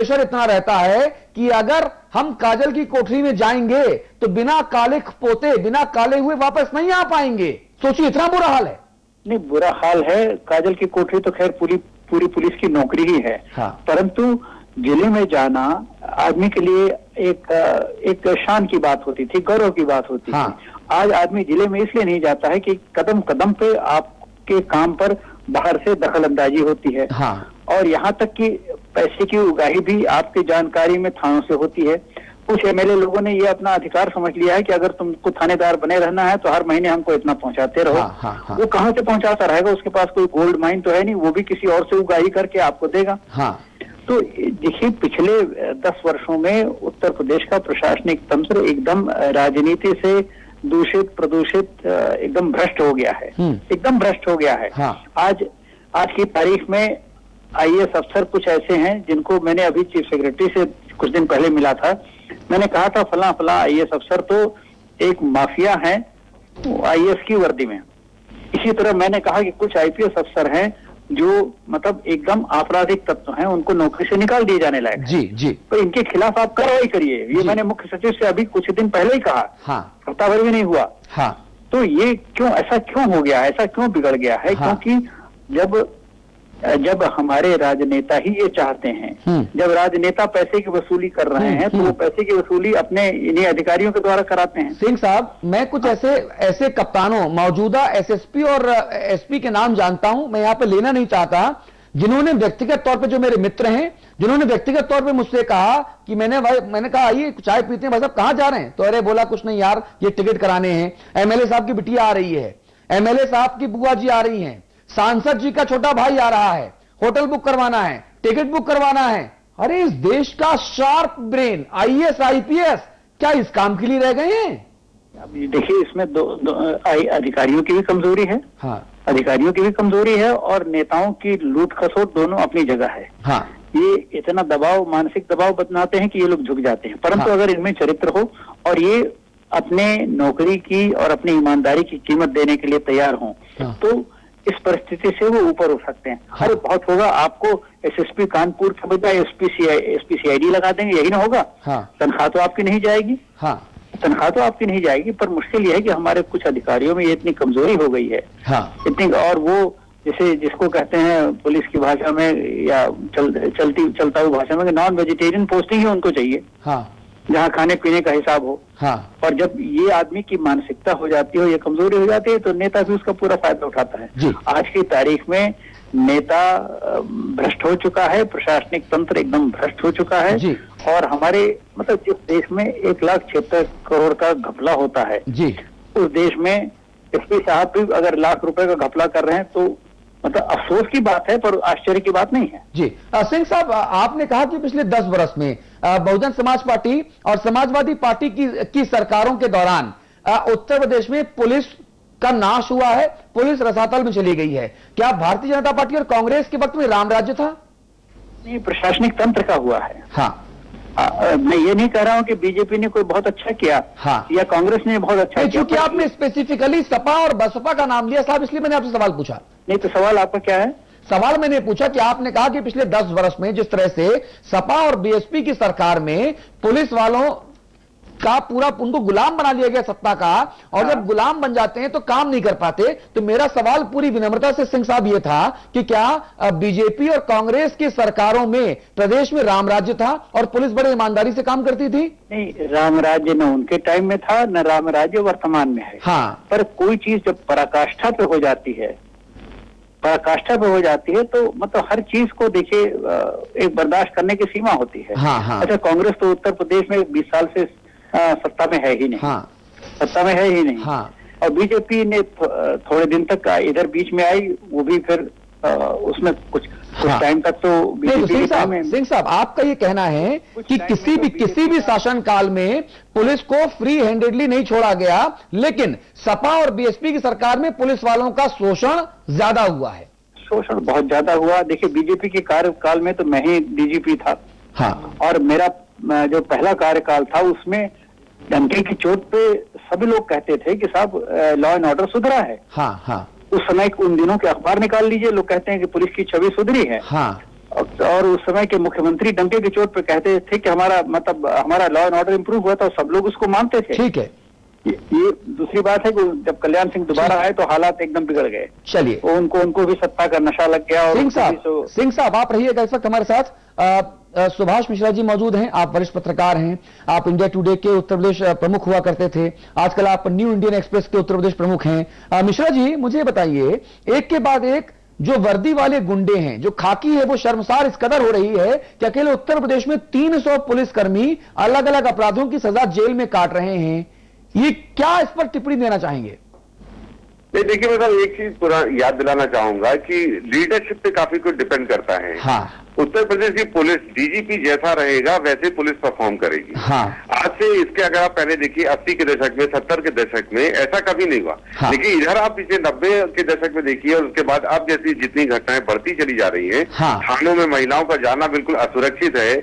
Pressure इतना रहता है कि अगर हम काजल की कोठरी में जाएंगे तो बिना काले पोते, बिना काले हुए वापस नहीं आ पाएंगे। सोचिए, इतना बुरा हाल है। नहीं, बुरा हाल है। काजल की कोठरी तो खैर पूरी पुलिस की नौकरी ही है। हाँ। परंतु जिले में जाना आदमी के लिए एक शान की बात होती थी, गौरव की बात होती थी। आज आदमी जिले में इसलिए नहीं जाता है कि कदम कदम पे आपके काम पर बाहर से दखल अंदाजी होती है। और यहाँ तक कि पैसे की उगाही भी आपकी जानकारी में थानों से होती है। कुछ एमएलए लोगों ने ये अपना अधिकार समझ लिया है कि अगर तुमको थानेदार बने रहना है तो हर महीने हमको इतना पहुंचाते रहो। वो कहाँ से पहुंचाता रहेगा? उसके पास कोई गोल्ड माइन तो है नहीं, वो भी किसी और से उगाही करके आपको देगा। तो देखिए, पिछले 10 वर्षों में उत्तर प्रदेश का प्रशासनिक तंत्र एकदम राजनीति से दूषित, प्रदूषित, एकदम भ्रष्ट हो गया है। एकदम भ्रष्ट हो गया है। आज की तारीख में आईएएस अफसर कुछ ऐसे हैं जिनको मैंने अभी चीफ सेक्रेटरी से कुछ दिन पहले मिला था। मैंने कहा था फला फला आईएएस अफसर तो एक माफिया है आईएएस की वर्दी में। इसी तरह मैंने कहा कि कुछ आईपीएस अफसर हैं जो मतलब एकदम आपराधिक तत्व हैं, उनको नौकरी से निकाल दिए जाने लायक। जी। तो इनके खिलाफ आप कार्रवाई करिए। ये मैंने मुख्य सचिव से अभी कुछ दिन पहले ही कहा। हफ्ता भर भी नहीं हुआ। तो ये ऐसा क्यों हो गया है? ऐसा क्यों बिगड़ गया है? क्योंकि जब हमारे राजनेता ही ये चाहते हैं, जब राजनेता पैसे की वसूली कर रहे हैं तो वो पैसे की वसूली अपने इन्हीं अधिकारियों के द्वारा कराते हैं। सिंह साहब, मैं कुछ ऐसे कप्तानों, मौजूदा एसएसपी और एसपी के नाम जानता हूं, मैं यहाँ पे लेना नहीं चाहता, जिन्होंने व्यक्तिगत तौर पे, जो मेरे मित्र हैं, जिन्होंने व्यक्तिगत तौर पे मुझसे कहा कि मैंने कहा आइए चाय पीते हैं भाई साहब, कहाँ जा रहे हैं? तो अरे बोला कुछ नहीं यार, ये टिकट कराने हैं, एमएलए साहब की बिटिया आ रही है, एमएलए साहब की बुआ जी आ रही हैं, सांसद जी का छोटा भाई आ रहा है, होटल बुक करवाना है, टिकट बुक करवाना है। अरे इस देश का शार्प ब्रेन आईएएस आईपीएस क्या इस काम के लिए रह गए हैं? अब देखिए, इसमें दो अधिकारियों की भी कमजोरी है। अधिकारियों की भी कमजोरी है और नेताओं की लूट खसोट दोनों अपनी जगह है। ये इतना दबाव, मानसिक दबाव बनाते हैं कि ये लोग झुक जाते हैं। परंतु अगर इनमें चरित्र हो और ये अपने नौकरी की और अपनी ईमानदारी की कीमत देने के लिए तैयार हों तो इस परिस्थिति से वो ऊपर उठ सकते हैं। अरे बहुत होगा, आपको एसएसपी कानपुर के बजाय एसपी सीआईडी लगा देंगे, यही ना होगा? तनख्वाह तो आपकी नहीं जाएगी। तनख्वाह तो आपकी नहीं जाएगी, पर मुश्किल यह है कि हमारे कुछ अधिकारियों में ये इतनी कमजोरी हो गई है। इतनी, और वो जैसे जिसको कहते हैं पुलिस की भाषा में या चलता हुआ भाषा में, नॉन वेजिटेरियन पोस्टिंग ही उनको चाहिए, जहाँ खाने पीने का हिसाब हो। और जब ये आदमी की मानसिकता हो जाती है, ये कमजोरी हो जाती है, तो नेता भी उसका पूरा फायदा उठाता है। आज की तारीख में नेता भ्रष्ट हो चुका है, प्रशासनिक तंत्र एकदम भ्रष्ट हो चुका है। और हमारे मतलब जिस देश में 1,76 करोड़ का घपला होता है, उस देश में एसपी साहब भी अगर लाख रुपए का घपला कर रहे हैं तो मतलब अफसोस की बात है, पर आश्चर्य की बात नहीं है। जी सिंह साहब, आपने कहा कि पिछले 10 वर्ष में बहुजन समाज पार्टी और समाजवादी पार्टी की सरकारों के दौरान उत्तर प्रदेश में पुलिस का नाश हुआ है, पुलिस रसातल में चली गई है। क्या भारतीय जनता पार्टी और कांग्रेस के वक्त में राम राज्य था? नहीं, प्रशासनिक तंत्र का हुआ है। मैं ये नहीं कह रहा हूं कि बीजेपी ने कोई बहुत अच्छा किया या कांग्रेस ने बहुत अच्छा किया। क्योंकि आपने स्पेसिफिकली सपा और बसपा का नाम लिया साहब, इसलिए मैंने आपसे सवाल पूछा। नहीं तो सवाल आपका क्या है? सवाल मैंने पूछा कि आपने कहा कि पिछले 10 वर्ष में जिस तरह से सपा और बीएसपी की सरकार में पुलिस वालों का पूरा उनको गुलाम बना लिया गया सत्ता का, और जब गुलाम बन जाते हैं तो काम नहीं कर पाते। तो मेरा सवाल पूरी विनम्रता से सिंह साहब ये था कि क्या बीजेपी और कांग्रेस की सरकारों में प्रदेश में राम राज्य था और पुलिस बड़े ईमानदारी से काम करती थी? नहीं, राम राज्य न उनके टाइम में था, न राम राज्य वर्तमान में है। पर कोई चीज जब पराकाष्ठा पे हो जाती है, तो मतलब हर चीज को देखिए एक बर्दाश्त करने की सीमा होती है। अच्छा, कांग्रेस तो उत्तर प्रदेश में 20 साल से सत्ता में है ही नहीं। सत्ता में है ही नहीं। और बीजेपी ने थोड़े दिन तक इधर बीच में आई, वो भी फिर उसमें कुछ टाइम तक तो बीजेपी। सिंह साहब, आपका ये कहना है कि किसी भी शासन काल में पुलिस को फ्री हैंडेडली नहीं छोड़ा गया, लेकिन सपा और बीएसपी की सरकार में पुलिस वालों का शोषण ज्यादा हुआ है। शोषण बहुत ज्यादा हुआ। देखिए, बीजेपी के कार्यकाल में तो मैं ही डीजीपी था। और मेरा जो पहला कार्यकाल था उसमें डंके की चोट पे सभी लोग कहते थे कि साहब लॉ एंड ऑर्डर सुधरा है। उस समय उन दिनों के अखबार निकाल लीजिए, लोग कहते हैं कि पुलिस की छवि सुधरी है। और उस समय के मुख्यमंत्री डंके की चोट पे कहते थे कि हमारा मतलब हमारा लॉ एंड ऑर्डर इंप्रूव हुआ था, सब लोग उसको मानते थे। ठीक है, ये दूसरी बात है कि जब कल्याण सिंह दोबारा आए तो हालात एकदम बिगड़ गए। चलिए, उनको भी सत्ता का नशा लग गया। और सिंह साहब आप रहिएगा इस वक्त हमारे साथ। सुभाष मिश्रा जी मौजूद हैं, आप वरिष्ठ पत्रकार हैं, आप इंडिया टुडे के उत्तर प्रदेश प्रमुख हुआ करते थे, आजकल आप न्यू इंडियन एक्सप्रेस के उत्तर प्रदेश प्रमुख हैं। मिश्रा जी मुझे बताइए, एक के बाद एक जो वर्दी वाले गुंडे हैं, जो खाकी है, वो शर्मसार इस कदर हो रही है कि अकेले उत्तर प्रदेश में 300 पुलिसकर्मी अलग अलग अपराधों की सजा जेल में काट रहे हैं। ये क्या इस पर टिप्पणी देना चाहेंगे? नहीं, देखिए मैं साहब एक चीज पूरा याद दिलाना चाहूंगा कि लीडरशिप पे काफी कुछ डिपेंड करता है। हाँ। उत्तर प्रदेश की पुलिस डीजीपी जैसा रहेगा वैसे पुलिस परफॉर्म करेगी। हाँ। आज से इसके अगर आप पहले देखिए 80 के दशक में, 70 के दशक में ऐसा कभी नहीं हुआ। हाँ। लेकिन इधर आप पिछले 90 के दशक में देखिए और उसके बाद अब जैसी जितनी घटनाएं बढ़ती चली जा रही है। हाँ। थानों में महिलाओं का जाना बिल्कुल असुरक्षित है,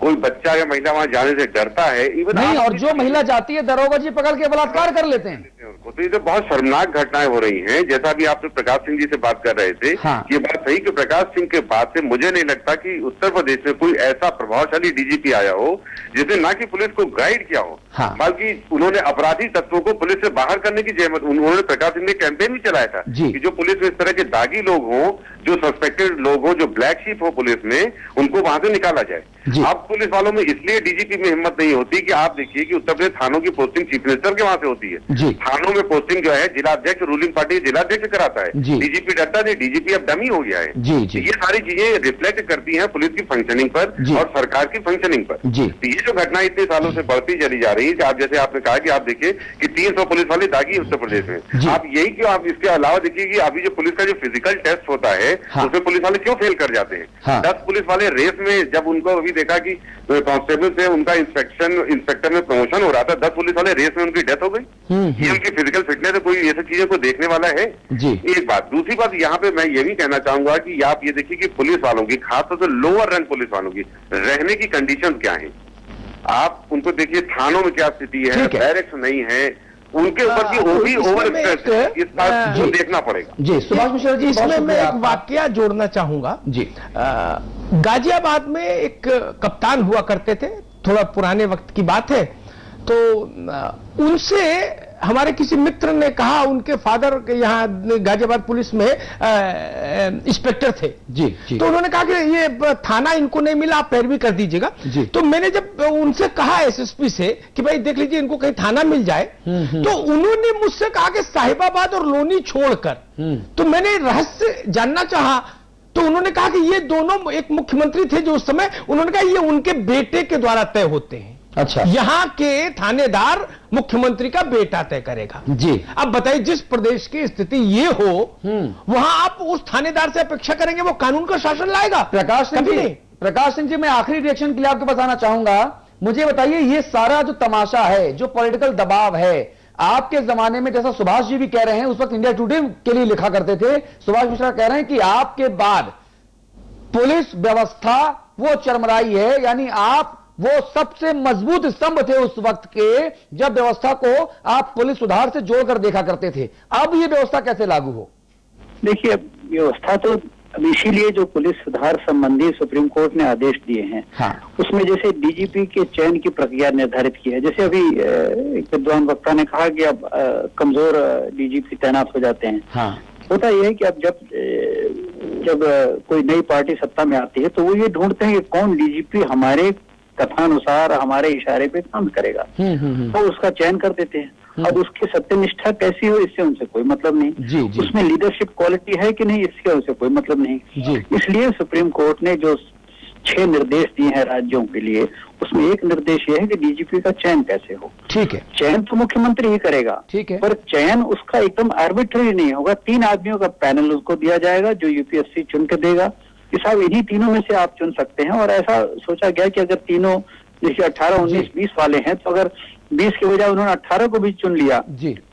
कोई बच्चा या महिला वहां जाने से डरता है। इवन नहीं, और जो महिला जाती है दरोगा जी पकड़ के बलात्कार कर लेते हैं। तो ये तो बहुत शर्मनाक घटनाएं हो रही हैं। जैसा भी आप प्रकाश सिंह जी से बात कर रहे थे। हाँ। ये बात सही कि प्रकाश सिंह के बाद से मुझे नहीं लगता कि उत्तर प्रदेश में कोई ऐसा प्रभावशाली डीजीपी आया हो जिसने ना कि पुलिस को गाइड किया हो। हाँ। बल्कि उन्होंने अपराधी तत्वों को पुलिस से बाहर करने की जहमत, उन्होंने प्रकाश सिंह ने कैंपेन भी चलाया था कि जो पुलिस में इस तरह के दागी लोग हों, जो सस्पेक्टेड लोग हों, जो ब्लैक शीप हो पुलिस में, उनको वहां से निकाला जाए। अब पुलिस वालों में इसलिए डीजीपी में हिम्मत नहीं होती कि आप देखिए कि उत्तर प्रदेश थानों की पोस्टिंग चीफ मिनिस्टर के वहां से होती है। थानों में पोस्टिंग जो है जिलाध्यक्ष, रूलिंग पार्टी जिलाध्यक्ष कराता है। डीजीपी डरता नहीं, डीजीपी अब डमी हो गया है। ये सारी चीजें रिफ्लेक्ट करती हैं पुलिस की फंक्शनिंग पर और सरकार की फंक्शनिंग पर। ये जो घटना इतने सालों से बढ़ती चली जा रही है, आप जैसे आपने कहा कि आप देखिए कि 300 पुलिस वाले दागी उत्तर प्रदेश में। आप यही क्यों, आप इसके अलावा देखिए कि अभी जो पुलिस का जो फिजिकल टेस्ट होता है उसमें पुलिस वाले क्यों फेल कर जाते हैं। 10 पुलिस वाले रेस में, जब उनको अभी देखा कि कांस्टेबल से उनका इंस्पेक्टर में प्रमोशन हो रहा था, 10 पुलिस वाले रेस में उनकी डेथ हो गई। ये उनकी फिजिकल फिटनेस है, कोई ये सब चीजें को देखने वाला है? एक बात। दूसरी बात यहाँ पे मैं ये भी कहना चाहूंगा कि आप ये देखिए कि पुलिस वालों की, खासतौर से लोअर रैंक पुलिस वालों की रहने की कंडीशन क्या है। आप उनको देखिए थानों में क्या स्थिति है, बैरक्स नहीं है, उनके ऊपर की ओवी ओवर स्ट्रेस है, इस बात को देखना पड़ेगा। जी सुभाष मिश्रा जी, इसमें मैं एक वाकया जोड़ना चाहूंगा जी। गाजियाबाद में एक कप्तान हुआ करते थे, थोड़ा पुराने वक्त की बात है। तो उनसे हमारे किसी मित्र ने कहा, उनके फादर यहाँ गाजियाबाद पुलिस में इंस्पेक्टर थे जी। तो उन्होंने कहा कि ये थाना इनको नहीं मिला, आप पैरवी कर दीजिएगा। तो मैंने जब उनसे कहा एसएसपी से कि भाई देख लीजिए इनको कहीं थाना मिल जाए, तो उन्होंने मुझसे कहा कि साहिबाबाद और लोनी छोड़कर। तो मैंने रहस्य जानना चाहा, तो उन्होंने कहा कि ये दोनों, एक मुख्यमंत्री थे जो उस समय, उन्होंने कहा ये उनके बेटे के द्वारा तय होते हैं। अच्छा, यहां के थानेदार मुख्यमंत्री का बेटा तय करेगा जी। अब बताइए, जिस प्रदेश की स्थिति ये हो वहां आप उस थानेदार से अपेक्षा करेंगे वो कानून का शासन लाएगा? प्रकाश सिंह जी, मैं आखिरी रिएक्शन के लिए आपको बताना चाहूंगा। मुझे बताइए, ये सारा जो तमाशा है, जो पॉलिटिकल दबाव है, आपके जमाने में, जैसा सुभाष जी भी कह रहे हैं, उस वक्त इंडिया टुडे के लिए लिखा करते थे, सुभाष मिश्रा कह रहे हैं कि आपके बाद पुलिस व्यवस्था वो चरमराई है, यानी आप वो सबसे मजबूत स्तंभ थे उस वक्त के, जब व्यवस्था को आप पुलिस सुधार से जोड़कर देखा करते थे। अब ये व्यवस्था कैसे लागू हो? देखिए, व्यवस्था तो अब इसीलिए जो पुलिस सुधार संबंधी सुप्रीम कोर्ट ने आदेश दिए हैं, उसमें जैसे डीजीपी के चयन की प्रक्रिया निर्धारित की है। जैसे अभी एक विद्वान वक्ता ने कहा कि अब कमजोर डीजीपी तैनात हो जाते हैं। होता यह है कि अब जब कोई नई पार्टी सत्ता में आती है तो वो ये ढूंढते हैं कि कौन डीजीपी हमारे कथानुसार, हमारे इशारे पे काम करेगा, तो उसका चयन कर देते हैं। अब उसकी सत्यनिष्ठा कैसी हो, इससे उनसे कोई मतलब नहीं। उसमें लीडरशिप क्वालिटी है कि नहीं, इससे उनसे कोई मतलब नहीं। इसलिए सुप्रीम कोर्ट ने जो 6 निर्देश दिए हैं राज्यों के लिए, उसमें एक निर्देश यह है कि डीजीपी का चयन कैसे हो। ठीक है, चयन तो मुख्यमंत्री ही करेगा, ठीक है, पर चयन उसका एकदम आर्बिट्ररी नहीं होगा। 3 आदमियों का पैनल उसको दिया जाएगा जो यूपीएससी चुन के देगा कि साहब इन्हीं तीनों में से आप चुन सकते हैं। और ऐसा सोचा गया कि अगर तीनों, जैसे 18, 19, 20 वाले हैं, तो अगर 20 के बजाय उन्होंने 18 को भी चुन लिया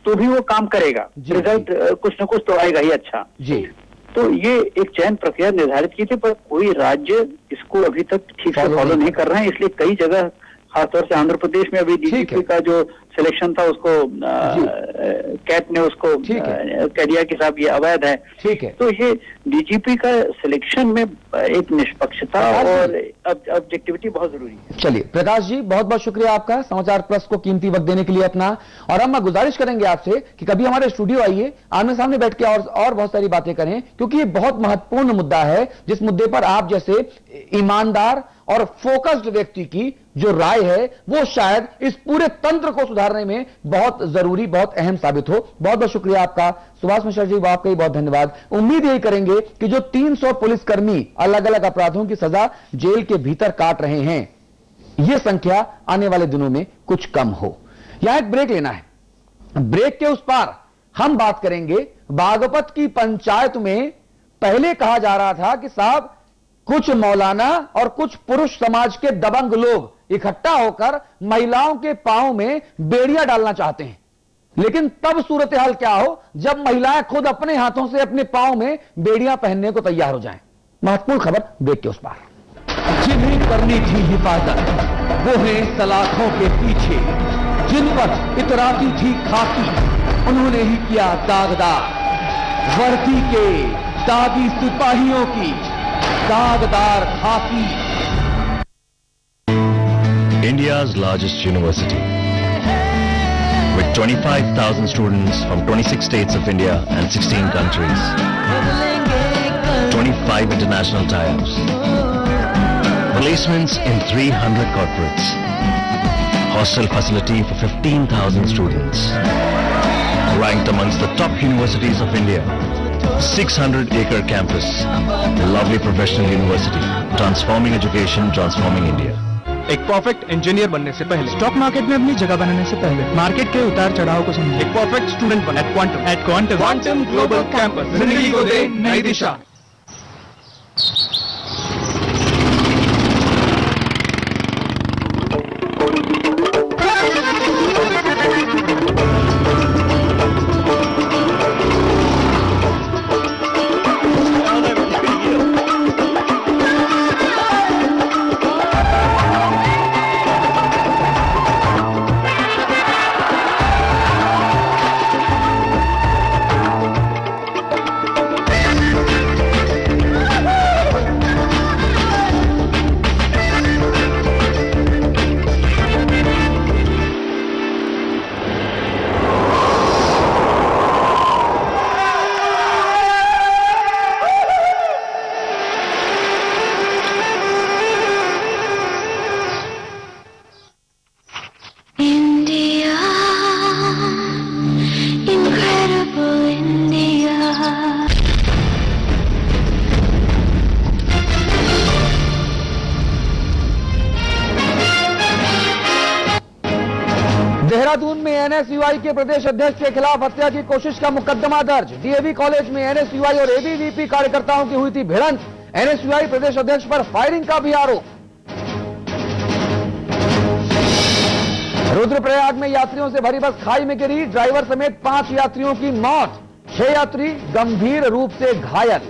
तो भी वो काम करेगा, रिजल्ट कुछ न कुछ तो आएगा ही अच्छा जी। तो ये एक चयन प्रक्रिया निर्धारित की थी, पर कोई राज्य इसको अभी तक ठीक से फॉलो नहीं कर रहे हैं। इसलिए कई जगह, खासतौर से आंध्र प्रदेश में अभी डीजीपी का जो सिलेक्शन था उसको कैट ने उसको कह दिया कि साहब ये अवैध है। ठीक है, तो ये डीजीपी का सिलेक्शन में एक निष्पक्षता और ऑब्जेक्टिविटी बहुत जरूरी है। चलिए प्रकाश जी, बहुत बहुत शुक्रिया आपका समाचार प्लस को कीमती वक्त देने के लिए अपना। और हम गुजारिश करेंगे आपसे कि कभी हमारे स्टूडियो आइए, आमने सामने बैठ के और बहुत सारी बातें करें, क्योंकि ये बहुत महत्वपूर्ण मुद्दा है, जिस मुद्दे पर आप जैसे ईमानदार और फोकस्ड व्यक्ति की जो राय है वो शायद इस पूरे तंत्र को सुधारने में बहुत जरूरी, बहुत अहम साबित हो। बहुत बहुत शुक्रिया आपका सुभाष मिश्रा जी, आपका ही बहुत धन्यवाद। उम्मीद यही करेंगे कि जो 300 पुलिसकर्मी अलग अलग अपराधों की सजा जेल के भीतर काट रहे हैं, यह संख्या आने वाले दिनों में कुछ कम हो। यहां एक ब्रेक लेना है, ब्रेक के उस पार हम बात करेंगे बागपत की पंचायत में पहले कहा जा रहा था कि साहब कुछ मौलाना और कुछ पुरुष समाज के दबंग लोग इकट्ठा होकर महिलाओं के पांव में बेड़ियां डालना चाहते हैं, लेकिन तब सूरत हाल क्या हो जब महिलाएं खुद अपने हाथों से अपने पांव में बेड़ियां पहनने को तैयार हो जाएं। महत्वपूर्ण खबर ब्रेक के उस पार। जिन्हें करनी थी हिफाजत वो हैं सलाखों के पीछे, जिन पर इतराती थी खाकी उन्होंने ही किया दागदार, वर्दी के दागी सिपाहियों की दागदार खाकी। India's largest university, with 25,000 students from 26 states of India and 16 countries, 25 international tie-ups, placements in 300 corporates, hostel facility for 15,000 students, ranked amongst the top universities of India, 600-acre campus, lovely professional university, transforming education, transforming India. एक perfect engineer बनने से पहले, stock market में अपनी जगह बनाने से पहले, मार्केट के उतार चढ़ाव को समझें। एक परफेक्ट स्टूडेंट बने एट क्वांटम ग्लोबल कैंपस, जिंदगी को दे नई दिशा। देहरादून में एनएसयूआई के प्रदेश अध्यक्ष के खिलाफ हत्या की कोशिश का मुकदमा दर्ज। डीएवी कॉलेज में एनएसयूआई और एबीवीपी कार्यकर्ताओं की हुई थी भिड़ंत। एनएसयूआई प्रदेश अध्यक्ष पर फायरिंग का भी आरोप। रुद्रप्रयाग में यात्रियों से भरी बस खाई में गिरी, ड्राइवर समेत 5 यात्रियों की मौत, 6 यात्री गंभीर रूप से घायल।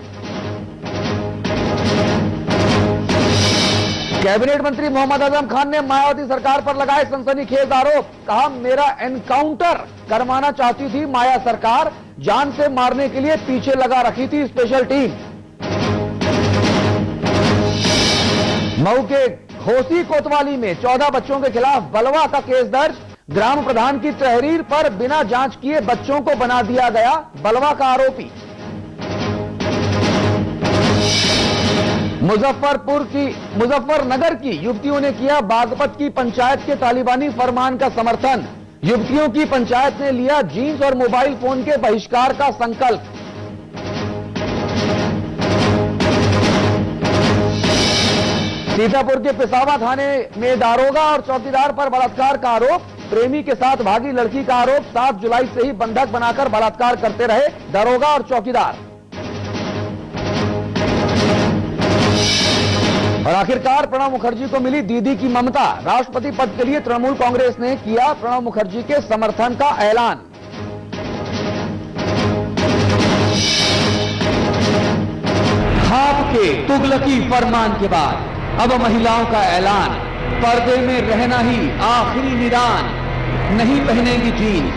कैबिनेट मंत्री मोहम्मद आजम खान ने मायावती सरकार पर लगाए सनसनीखेज आरोप। कहा मेरा एनकाउंटर करवाना चाहती थी माया सरकार, जान से मारने के लिए पीछे लगा रखी थी स्पेशल टीम। मऊ के घोसी कोतवाली में 14 बच्चों के खिलाफ बलवा का केस दर्ज। ग्राम प्रधान की तहरीर पर बिना जांच किए बच्चों को बना दिया गया बलवा का आरोपी। मुजफ्फरनगर की युवतियों ने किया बागपत की पंचायत के तालिबानी फरमान का समर्थन। युवतियों की पंचायत ने लिया जीन्स और मोबाइल फोन के बहिष्कार का संकल्प। सीतापुर के पिसावा थाने में दारोगा और चौकीदार पर बलात्कार का आरोप। प्रेमी के साथ भागी लड़की का आरोप। 7 जुलाई से ही बंधक बनाकर बलात्कार करते रहे दारोगा और चौकीदार। और आखिरकार प्रणब मुखर्जी को मिली दीदी की ममता। राष्ट्रपति पद के लिए तृणमूल कांग्रेस ने किया प्रणब मुखर्जी के समर्थन का ऐलान। आपके तुगलकी फरमान के बाद अब महिलाओं का ऐलान। पर्दे में रहना ही आखिरी निदान। नहीं पहनेंगी जीन्स,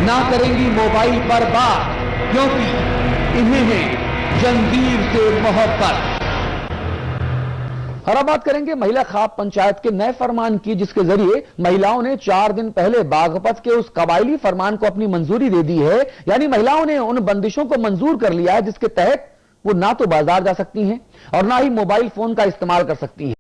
ना करेंगी मोबाइल पर बात, क्योंकि इन्हें है जंजीर से मोहब्बत। और अब बात करेंगे महिला खाप पंचायत के नए फरमान की, जिसके जरिए महिलाओं ने 4 दिन पहले बागपत के उस कबायली फरमान को अपनी मंजूरी दे दी है। यानी महिलाओं ने उन बंदिशों को मंजूर कर लिया है जिसके तहत वो ना तो बाजार जा सकती हैं और ना ही मोबाइल फोन का इस्तेमाल कर सकती हैं।